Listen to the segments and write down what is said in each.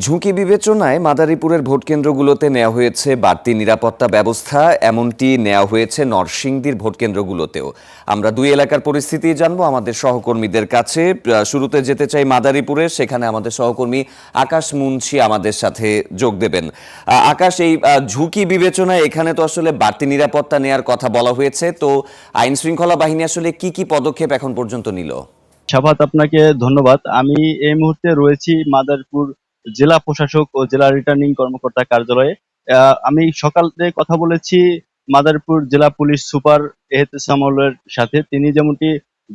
ঝুঁকি বিবেচনায় মাদারীপুরের ভোটকেন্দ্রগুলোতে নেওয়া হয়েছে বাড়তি নিরাপত্তা ব্যবস্থা, এমনটি নেওয়া হয়েছে নরসিংদীর ভোটকেন্দ্রগুলোতেও। আমরা দুই এলাকার পরিস্থিতি জানবো আমাদের সহকর্মীদের কাছে। শুরুতে যেতে চাই মাদারীপুরে, সেখানে আমাদের সহকর্মী আকাশ মুন্সি আমাদের সাথে যোগ দেবেন। আকাশ, এই ঝুঁকি বিবেচনায় এখানে তো আসলে বাড়তি নিরাপত্তা নেওয়ার কথা বলা হয়েছে, তো আইন শৃঙ্খলা বাহিনী আসলে কি কি পদক্ষেপ এখন পর্যন্ত নিল? শাফাত, আপনাকে ধন্যবাদ। আমি এই মুহূর্তে রয়েছি মাদারীপুর জেলা প্রশাসক ও জেলা রিটার্নিং কর্মকর্তা কার্যালয়ে। আমি সকালে কথা বলেছি মাদারীপুর জেলা পুলিশ সুপার এহতেশামুলের সাথে। তিনি যেমনটি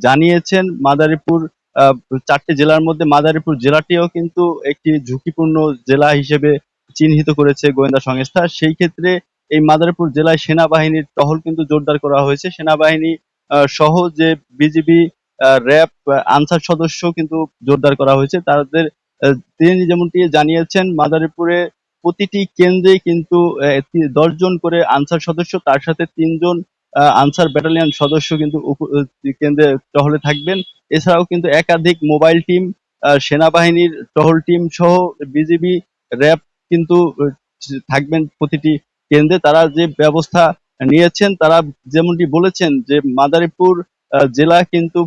জানিয়েছেন, মাদারীপুর আহ, 4টি জেলার মধ্যে মাদারীপুর জেলাটিও কিন্তু একটি ঝুঁকিপূর্ণ জেলা হিসেবে চিহ্নিত করেছে গোয়েন্দা সংস্থা। সেই ক্ষেত্রে এই মাদারীপুর জেলায় সেনাবাহিনীর টহল কিন্তু জোরদার করা হয়েছে। সেনাবাহিনী সহ যে বিজিবি, র্যাব, আনসার সদস্য কিন্তু জোরদার করা হয়েছে তাদের। তিনি যেমনটি জানিয়েছেন, মাদারীপুরে প্রতিটি কেন্দ্রে কিন্তু 10 জন করে আনসার সদস্য, তার সাথে 3 জন আনসার ব্যাটালিয়ন সদস্য কিন্তু কেন্দ্রে টহলে থাকবেন। এছাড়াও কিন্তু একাধিক মোবাইল টিম, সেনাবাহিনীর টহল টিম সহ বিজিবি, র্যাব কিন্তু থাকবেন প্রতিটি কেন্দ্রে। তারা যে ব্যবস্থা নিয়েছেন, তারা যেমনটি বলেছেন যে মাদারীপুর জেলা কিন্তু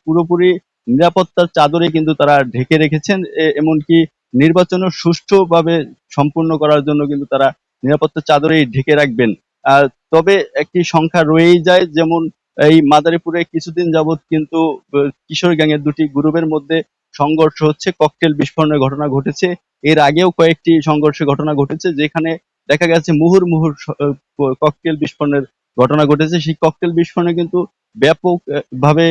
পুরোপুরি নিরাপত্তার চাদরে কিন্তু তারা ঢেকে রেখেছেন। এমনকি নির্বাচনও সুষ্ঠুভাবে সম্পূর্ণ করার জন্য কিন্তু তারা নিরাপত্তার চাদরেই ঢেকে রাখবেন। আর তবে একটি সংখ্যা রয়েই যায়, যেমন এই মাদারীপুরে কিছুদিন যাবৎ কিন্তু কিশোর গ্যাংয়ের দুটি গ্রুপের মধ্যে সংঘর্ষ হচ্ছে, ককটেল বিস্ফোরণের ঘটনা ঘটেছে। এর আগেও কয়েকটি সংঘর্ষের ঘটনা ঘটেছে, যেখানে দেখা গেছে মুহুর্মুহু ককটেল বিস্ফোরণের ঘটনা ঘটেছে। সেই ককটেল বিস্ফোরণে কিন্তু ব্যাপক ভাবে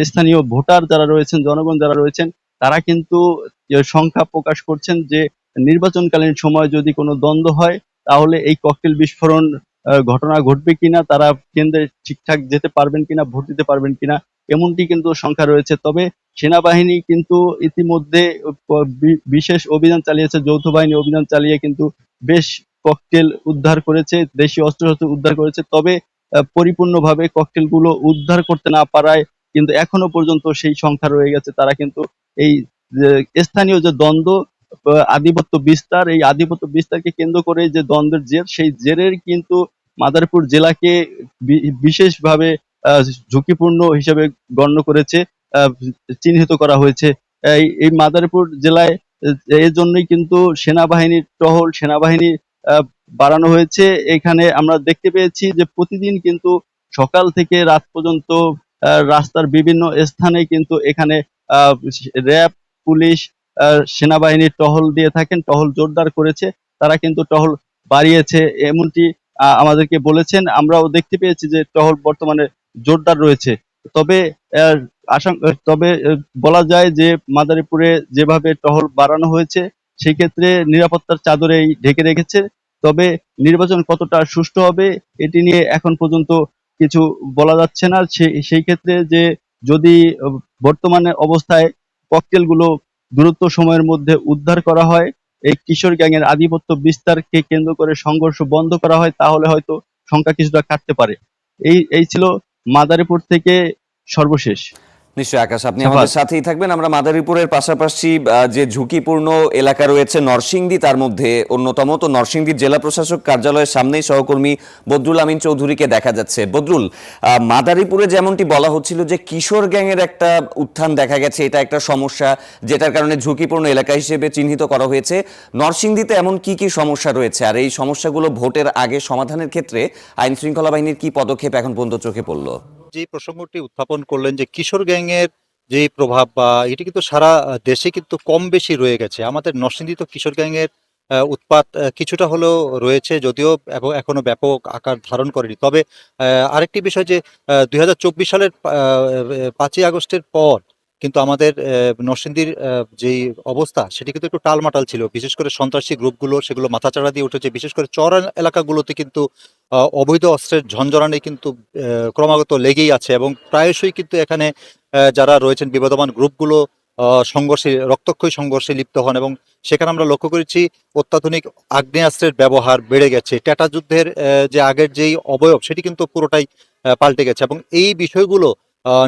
স্থানীয় ভোটার যারা রয়েছেন, জনগণ যারা রয়েছেন, তারা কিন্তু সংখ্যা প্রকাশ করছেন যে নির্বাচনকালীন সময় যদি কোনো দ্বন্দ্ব হয়, তাহলে এই ককটেল বিস্ফোরণ ঘটনা ঘটবে কিনা, তারা কেন্দ্রে ঠিকঠাক যেতে পারবেন কিনা, ভোট দিতে পারবেন কিনা, এমনটি কিন্তু সংখ্যা রয়েছে। তবে সেনাবাহিনী কিন্তু ইতিমধ্যে বিশেষ অভিযান চালিয়েছে, যৌথ বাহিনী অভিযান চালিয়ে কিন্তু বেশ ককটেল উদ্ধার করেছে, দেশীয় অস্ত্রশস্ত্র উদ্ধার করেছে। তবে পরিপূর্ণভাবে ককটেল গুলো উদ্ধার করতে না পারায় কিন্তু এখনো পর্যন্ত সেই সংখ্যা রয়ে গেছে। তারা কিন্তু এই যে স্থানীয় যে দ্বন্দ্ব, আধিপত্য বিস্তার, এই আধিপত্য বিস্তারকে কেন্দ্র করে যে দ্বন্দ্বের জের, সেই জেরের কিন্তু মাদারীপুর জেলাকে বিশেষভাবে ঝুঁকিপূর্ণ হিসেবে গণ্য করেছে, আহ, চিহ্নিত করা হয়েছে। এই মাদারীপুর জেলায় এর জন্যই কিন্তু সেনাবাহিনীর টহল, সেনাবাহিনী আহ, বাড়ানো হয়েছে। এখানে আমরা দেখতে পেয়েছি যে প্রতিদিন কিন্তু সকাল থেকে রাত পর্যন্ত রাস্তার বিভিন্ন স্থানে কিন্তু এখানে র্যাব, পুলিশ, সেনাবাহিনীর টহল দিয়ে থাকেন, টহল জোরদার করেছে। তারা কিন্তু টহল বাড়িয়েছে এমনটি আমাদেরকে বলেছেন। আমরাও দেখতে পেয়েছি যে টহল বর্তমানে জোরদার রয়েছে। তবে আহ, বলা যায় যে মাদারীপুরে যেভাবে টহল বাড়ানো হয়েছে, সেই ক্ষেত্রে নিরাপত্তার চাদরেই ঢেকে রেখেছে। তবে নির্বাচন কতটা সুষ্ঠু হবে এটি নিয়ে এখন পর্যন্ত কিছু বলা যাচ্ছে না। সেই ক্ষেত্রে যে যদি বর্তমানে অবস্থায় ককটেল গুলো দ্রুত সময়ের মধ্যে উদ্ধার করা হয়, এই কিশোর গ্যাংয়ের আধিপত্য বিস্তারকে কেন্দ্র করে সংঘর্ষ বন্ধ করা হয়, তাহলে হয়তো সংখ্যা কিছুটা কাটতে পারে। এই এই ছিল মাদারীপুর থেকে সর্বশেষ। নিশ্চয়ই আকাশ, আপনি সাফাত। আমাদের সাথেই থাকবেন। আমরা মাদারীপুরের পাশাপাশি যে ঝুঁকিপূর্ণ এলাকা রয়েছে নরসিংদী, তার মধ্যে অন্যতম। তো নরসিংদীর জেলা প্রশাসক কার্যালয়ের সামনেই সহকর্মী বদরুল আমিন চৌধুরীকে দেখা যাচ্ছে। বদরুল, মাদারীপুরে যেমনটি বলা হচ্ছিল যে কিশোর গ্যাংয়ের একটা উত্থান দেখা গেছে, এটা একটা সমস্যা যেটার কারণে ঝুঁকিপূর্ণ এলাকা হিসেবে চিহ্নিত করা হয়েছে। নরসিংদীতে এমন কি কি সমস্যা রয়েছে, আর এই সমস্যাগুলো ভোটের আগে সমাধানের ক্ষেত্রে আইন শৃঙ্খলা বাহিনীর কি পদক্ষেপ এখন পর্যন্ত চোখে পড়লো? যে প্রসঙ্গটি উত্থাপন করলেন যে কিশোর গ্যাংয়ের যে প্রভাব বা এটি কিন্তু সারা দেশে কিন্তু কম বেশি রয়ে গেছে। আমাদের নরসিংদী তো কিশোর গ্যাংয়ের উৎপাত কিছুটা হলেও রয়েছে, যদিও এখনো ব্যাপক আকার ধারণ করেনি। তবে আরেকটি বিষয় যে 2024 সালের 5ই আগস্টের পর কিন্তু আমাদের নরসিংদীর যেই অবস্থা সেটি কিন্তু একটু টালমাটাল ছিল। বিশেষ করে সন্ত্রাসী গ্রুপগুলো সেগুলো মাথাচাড়া দিয়ে উঠেছে। বিশেষ করে চর এলাকাগুলোতে কিন্তু অবৈধ অস্ত্রের ঝনঝনানি কিন্তু ক্রমাগত লেগেই আছে, এবং প্রায়শই কিন্তু এখানে যারা রয়েছেন বিবদমান গ্রুপগুলো সংঘর্ষে, রক্তক্ষয়ী সংঘর্ষে লিপ্ত হন, এবং সেখানে আমরা লক্ষ্য করেছি অত্যাধুনিক আগ্নেয়াস্ত্রের ব্যবহার বেড়ে গেছে। টেটা যুদ্ধের যে আগের যেই অবয়ব সেটি কিন্তু পুরোটাই পাল্টে গেছে, এবং এই বিষয়গুলো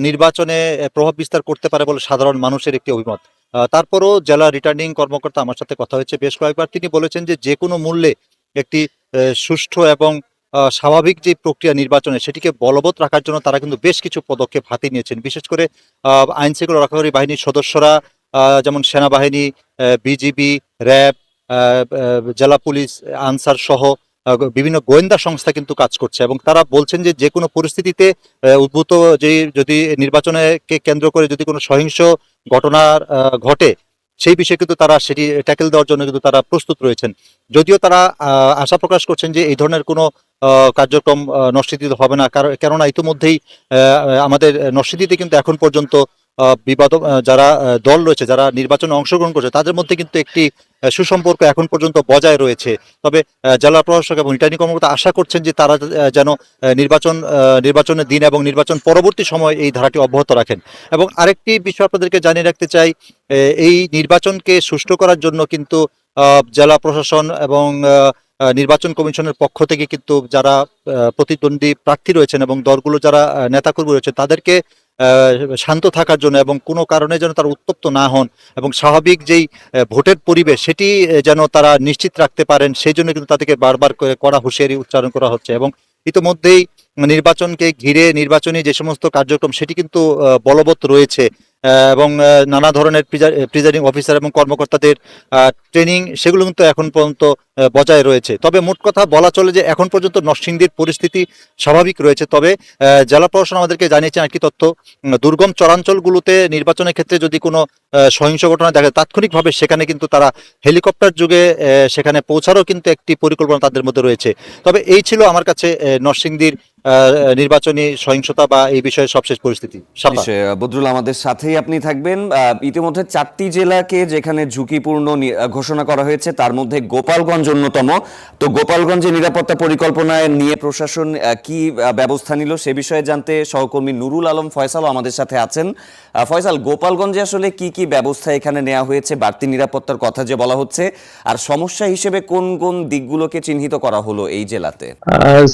নির্বাচনে প্রভাব বিস্তার করতে পারে বলে সাধারণ মানুষের একটি অভিমত। তারপরও জেলা রিটার্নিং কর্মকর্তা আমার সাথে কথা হয়েছে বেশ কয়েকবার, তিনি বলেছেন যে যে কোনো মূল্যে একটি সুষ্ঠু এবং স্বাভাবিক যে প্রক্রিয়া নির্বাচনে সেটিকে বলবৎ রাখার জন্য তারা কিন্তু বেশ কিছু পদক্ষেপ হাতে নিয়েছেন। বিশেষ করে আইন শৃঙ্খলা রক্ষাকারী বাহিনীর সদস্যরা, যেমন সেনাবাহিনী, বিজিবি, র্যাব, জেলা পুলিশ, আনসার সহ বিভিন্ন গোয়েন্দা সংস্থা কিন্তু কাজ করছে এবং তারা বলছেন যে যে কোনো পরিস্থিতিতে উদ্ভূত যে যদি নির্বাচনকে কেন্দ্র করে যদি কোনো সহিংস ঘটনা ঘটে সেই বিষয়ে কিন্তু তারা সেটি ট্যাকেল দেওয়ার জন্য কিন্তু তারা প্রস্তুত রয়েছেন। যদিও তারা আশা প্রকাশ করছেন যে এই ধরনের কোনো কার্যক্রম নরসিংদীতে হবে না, কেননা ইতিমধ্যেই আমাদের নরসিংদীতে কিন্তু এখন পর্যন্ত বিবাদ যারা দল রয়েছে, যারা নির্বাচনে অংশগ্রহণ করছে, তাদের মধ্যে কিন্তু একটি সুসম্পর্ক এখন পর্যন্ত বজায় রয়েছে। তবে জেলা প্রশাসক এবং রিটার্নিং কর্মকর্তা আশা করছেন যে তারা যেন নির্বাচনের দিন এবং নির্বাচন পরবর্তী সময় এই ধারাটি অব্যাহত রাখেন। এবং আরেকটি বিষয় আপনাদেরকে জানিয়ে রাখতে চাই, এই নির্বাচনকে সুষ্ঠু করার জন্য কিন্তু জেলা প্রশাসন এবং নির্বাচন কমিশনের পক্ষ থেকে কিন্তু যারা প্রতিদ্বন্দ্বী প্রার্থী রয়েছেন এবং দলগুলো যারা নেতাকর্মী রয়েছে তাদেরকে শান্ত থাকার জন্য এবং কোনো কারণে যেন তারা উত্তপ্ত না হন এবং স্বাভাবিক যেই ভোটের পরিবেশ সেটি যেন তারা নিশ্চিত রাখতে পারেন, সেই জন্য কিন্তু তাদেরকে বারবার করে কড়া হুঁশিয়ারি উচ্চারণ করা হচ্ছে। এবং ইতোমধ্যেই নির্বাচনকে ঘিরে নির্বাচনী যে সমস্ত কার্যক্রম সেটি কিন্তু বলবৎ রয়েছে এবং নানা ধরনের প্রিজাইডিং অফিসার এবং কর্মকর্তাদের ট্রেনিং সেগুলো কিন্তু এখন পর্যন্ত বজায় রয়েছে। তবে মোট কথা বলা চলে যে এখন পর্যন্ত নরসিংদীর পরিস্থিতি স্বাভাবিক রয়েছে। তবে জেলা প্রশাসন আমাদেরকে জানিয়েছেন একটি তথ্য, দুর্গম চরাঞ্চলগুলোতে নির্বাচনের ক্ষেত্রে যদি কোনো সহিংস ঘটনা দেখা যায় তাৎক্ষণিকভাবে সেখানে কিন্তু তারা হেলিকপ্টার যুগে সেখানে পৌঁছারও কিন্তু একটি পরিকল্পনা তাদের মধ্যে রয়েছে। তবে এই ছিল আমার কাছে নরসিংদীর নির্বাচনী সহিংসতা বা এই বিষয়ে সবশেষ পরিস্থিতি। নিশ্চয়ই, বদরুল আমাদের সাথেই আপনি থাকবেন। ইতিমধ্যে 4টি জেলাকে যেখানে ঝুঁকিপূর্ণ ঘোষণা করা হয়েছে তার মধ্যে গোপালগঞ্জ অন্যতম। তো গোপালগঞ্জে নিরাপত্তা পরিকল্পনায় নিয়ে প্রশাসন কি ব্যবস্থা নিল সে বিষয়ে জানতে সহকর্মী নুরুল আলম ফয়সালও আমাদের সাথে আছেন। ফয়সাল, গোপালগঞ্জে আসলে কি কি ব্যবস্থা এখানে নেওয়া হয়েছে, বাড়তি নিরাপত্তার কথা যে বলা হচ্ছে, আর সমস্যা হিসেবে কোন কোন দিকগুলোকে চিহ্নিত করা হলো এই জেলাতে?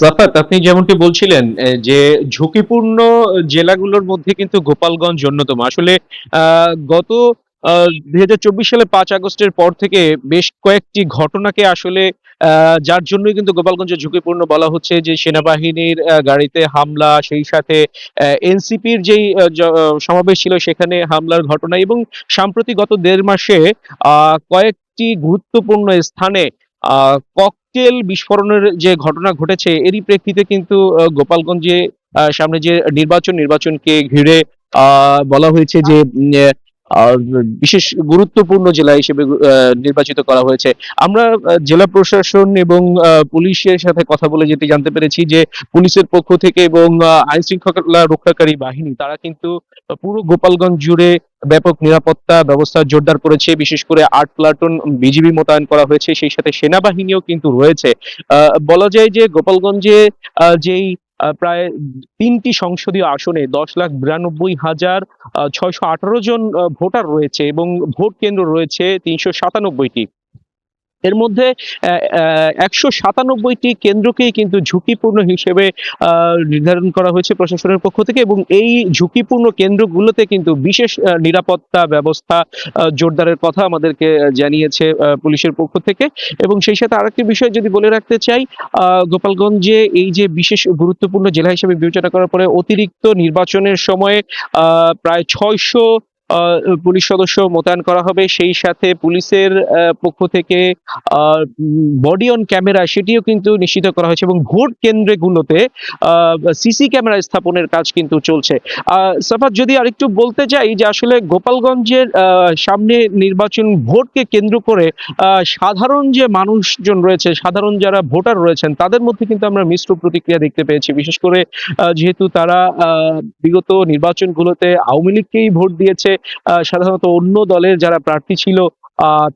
জাফাত, আপনি যেমনটি বলছিলেন যে ঝুঁকিপূর্ণ জেলাগুলোর মধ্যে কিন্তু গোপালগঞ্জ অন্যতম। আসলে গত 2024 সালে 5 আগস্টের পর থেকে বেশ কয়েকটি ঘটনাকে আসলে যার জন্যই কিন্তু গোপালগঞ্জে ঝুঁকিপূর্ণ বলা হচ্ছে, যে সেনাবাহিনীর গাড়িতে হামলা, সেই সাথে এনসিপির যেই সমাবেশ ছিল সেখানে হামলার ঘটনা, এবং সাম্প্রতিক গত 1.5 মাসে কয়েকটি গুরুত্বপূর্ণ স্থানে ককটেল বিস্ফোরণের যে ঘটনা ঘটেছে, এরই প্রেক্ষিতে কিন্তু গোপালগঞ্জে সামনে যে নির্বাচনকে ঘিরে বলা হয়েছে যে আহ, বিশেষ গুরুত্বপূর্ণ জেলা হিসেবে নির্বাচিত করা হয়েছে। আমরা জেলা প্রশাসন এবং পুলিশের সাথে কথা বলে যেটি জানতে পেরেছি যে পুলিশের পক্ষ থেকে এবং আইন শৃঙ্খলা রক্ষাকারী বাহিনী তারা কিন্তু পুরো গোপালগঞ্জ জুড়ে ব্যাপক নিরাপত্তা ব্যবস্থা জোরদার করেছে। বিশেষ করে 8 প্লাটুন বিজিবি মোতায়েন করা হয়েছে, সেই সাথে সেনাবাহিনীও কিন্তু রয়েছে। বলা যায় যে গোপালগঞ্জে যেই প্রায় 3টি সংসদীয় আসনে 10,92,618 জন ভোটার রয়েছে এবং ভোট কেন্দ্র রয়েছে 397টি। এর মধ্যে 197টি কেন্দ্রকেই কিন্তু ঝুঁকিপূর্ণ হিসেবে নির্ধারণ করা হয়েছে প্রশাসনের পক্ষ থেকে, এবং এই ঝুঁকিপূর্ণ কেন্দ্রগুলোতে কিন্তু বিশেষ নিরাপত্তা ব্যবস্থা জোরদারের কথা আমাদেরকে জানিয়েছে পুলিশের পক্ষ থেকে। এবং সেই সাথে আরেকটি বিষয় যদি বলে রাখতে চাই, গোপালগঞ্জে এই যে বিশেষ গুরুত্বপূর্ণ জেলা হিসেবে বিবেচনা করার পরে অতিরিক্ত নির্বাচনের সময় প্রায় 600 পুলিশ সদস্য মোতায়েন করা হবে। সেই সাথে পুলিশের পক্ষ থেকে বডি অন ক্যামেরা সেটিও কিন্তু নিশ্চিত করা হয়েছে, এবং ভোট কেন্দ্রগুলোতে সিসি ক্যামেরা স্থাপনের কাজ কিন্তু চলছে। সাফাত, যদি আরেকটু বলতে চাই যে আসলে গোপালগঞ্জের সামনে নির্বাচন ভোটকে কেন্দ্র করে সাধারণ যে মানুষজন রয়েছে, সাধারণ যারা ভোটার রয়েছেন, তাদের মধ্যে কিন্তু আমরা মিশ্র প্রতিক্রিয়া দেখতে পেয়েছি। বিশেষ করে যেহেতু তারা বিগত নির্বাচনগুলোতে আওয়ামী লীগকেই ভোট দিয়েছে, সাধারণত অন্য দলের যারা প্রার্থী ছিল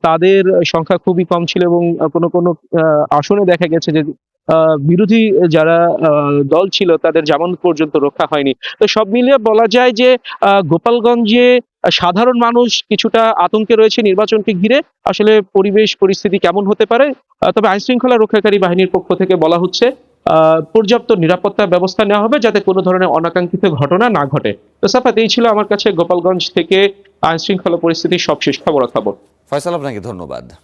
তাদের সংখ্যা খুবই কম ছিল, এবং কোনো কোনো আসনে দেখা গেছে যে বিরোধী যারা দল ছিল তাদের জামানত পর্যন্ত রক্ষা হয়নি। তো সব মিলিয়ে বলা যায় যে গোপালগঞ্জে সাধারণ মানুষ কিছুটা আতঙ্কে রয়েছে নির্বাচনকে ঘিরে। আসলে পরিবেশ পরিস্থিতি কেমন হতে পারে, তবে আইন শৃঙ্খলা রক্ষাকারী বাহিনীর পক্ষ থেকে বলা হচ্ছে পর্যাপ্ত নিরাপত্তা ব্যবস্থা নেওয়া হবে যাতে কোনো ধরনের অনাকাঙ্ক্ষিত ঘটনা না ঘটে। তো সাফাত, এই ছিল আমার কাছে গোপালগঞ্জ থেকে আইন শৃঙ্খলা পরিস্থিতির সবশেষ খবরাখবর। ফয়সাল, আপনাকে ধন্যবাদ।